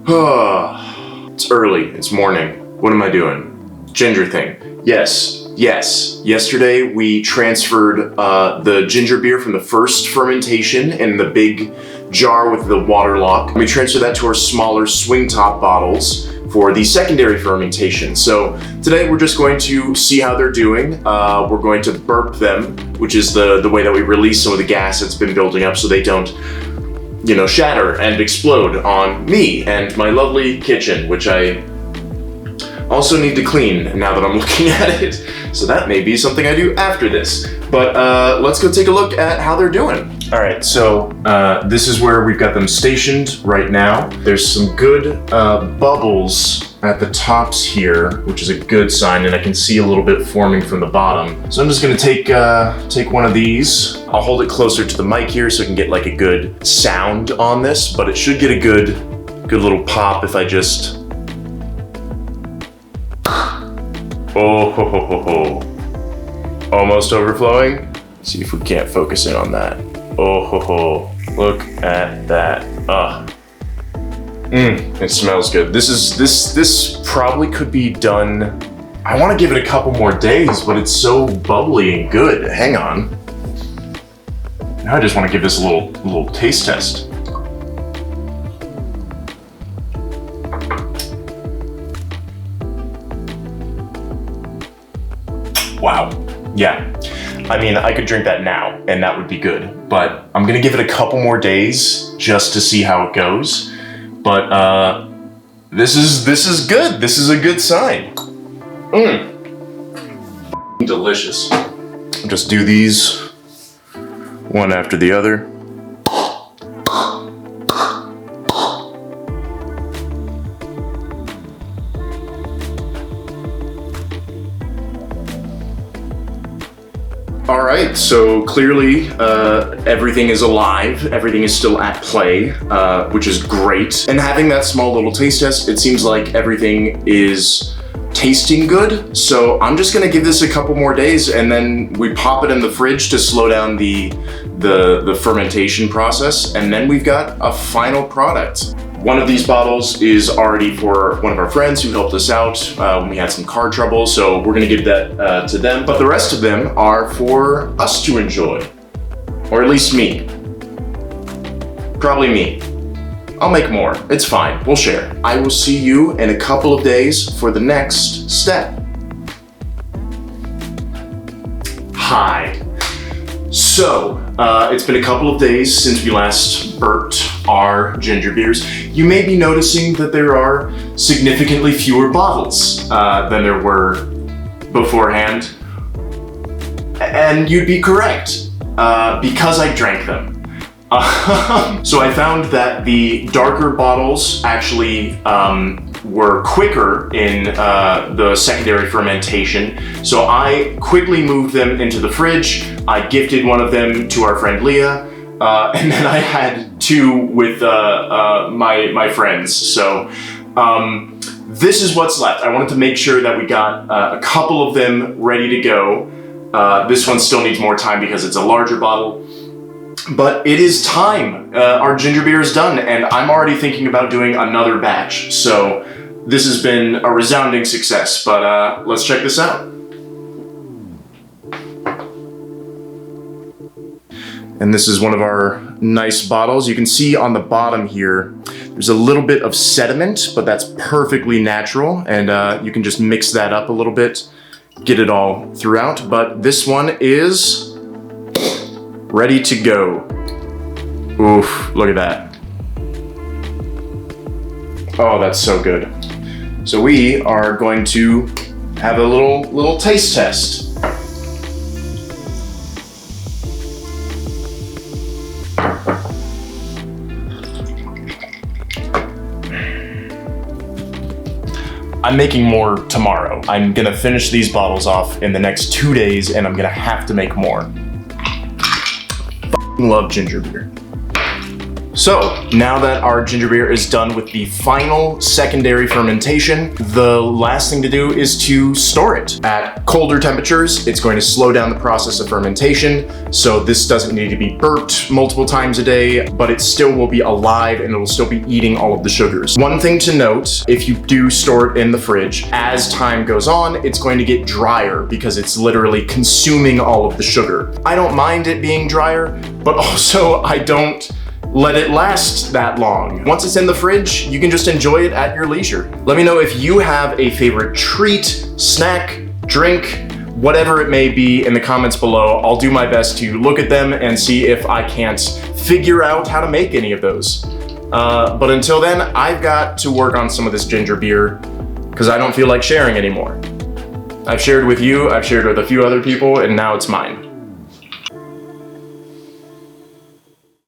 It's early, it's morning. What am I doing? Ginger thing. Yes. Yesterday we transferred the ginger beer from the first fermentation in the big jar with the water lock. We transferred that to our smaller swing top bottles for the secondary fermentation. So today we're just going to see how they're doing. We're going to burp them, which is the way that we release some of the gas that's been building up so they don't, shatter and explode on me and my lovely kitchen, which I also need to clean now that I'm looking at it. So that may be something I do after this. But let's go take a look at how they're doing. All right, so this is where we've got them stationed right now. There's some good bubbles at the tops here, which is a good sign, and I can see a little bit forming from the bottom. So I'm just gonna take one of these. I'll hold it closer to the mic here so I can get like a good sound on this, but it should get a good little pop if I just... Oh, ho, ho, ho, ho. Almost overflowing. See if we can't focus in on that. Oh, ho, ho. Look at that. It smells good. This probably could be done. I want to give it a couple more days, but it's so bubbly and good. Hang on. Now I just want to give this a little taste test. Wow. Yeah. I mean, I could drink that now and that would be good, but I'm gonna give it a couple more days just to see how it goes. But this is good. This is a good sign. Delicious. Just do these one after the other. All right, so clearly everything is alive, everything is still at play, which is great. And having that small little taste test, it seems like everything is tasting good. So I'm just gonna give this a couple more days and then we pop it in the fridge to slow down the fermentation process. And then we've got a final product. One of these bottles is already for one of our friends who helped us out when we had some car trouble, so we're gonna give that to them. But the rest of them are for us to enjoy, or at least me. Probably me. I'll make more, it's fine, we'll share. I will see you in a couple of days for the next step. Hi. So, it's been a couple of days since we last burped our ginger beers. You may be noticing that there are significantly fewer bottles than there were beforehand. And you'd be correct, because I drank them. So I found that the darker bottles actually were quicker in the secondary fermentation. So I quickly moved them into the fridge. I gifted one of them to our friend Leah, and then I had two with my friends. So this is what's left. I wanted to make sure that we got a couple of them ready to go. This one still needs more time because it's a larger bottle. But it is time. Our ginger beer is done, and I'm already thinking about doing another batch. So this has been a resounding success, but let's check this out. And this is one of our nice bottles. You can see on the bottom here, there's a little bit of sediment, but that's perfectly natural. And you can just mix that up a little bit, get it all throughout. But this one is ready to go. Oof, look at that. Oh, that's so good. So we are going to have a little taste test. I'm making more tomorrow. I'm gonna finish these bottles off in the next 2 days and I'm gonna have to make more. Love ginger beer. So, now that our ginger beer is done with the final secondary fermentation, the last thing to do is to store it. At colder temperatures, it's going to slow down the process of fermentation, so this doesn't need to be burped multiple times a day, but it still will be alive and it will still be eating all of the sugars. One thing to note, if you do store it in the fridge, as time goes on, it's going to get drier because it's literally consuming all of the sugar. I don't mind it being drier, but also I don't let it last that long. Once it's in the fridge, you can just enjoy it at your leisure. Let me know if you have a favorite treat, snack, drink, whatever it may be in the comments below. I'll do my best to look at them and see if I can't figure out how to make any of those. But until then, I've got to work on some of this ginger beer because I don't feel like sharing anymore. I've shared with you, I've shared with a few other people, and now it's mine.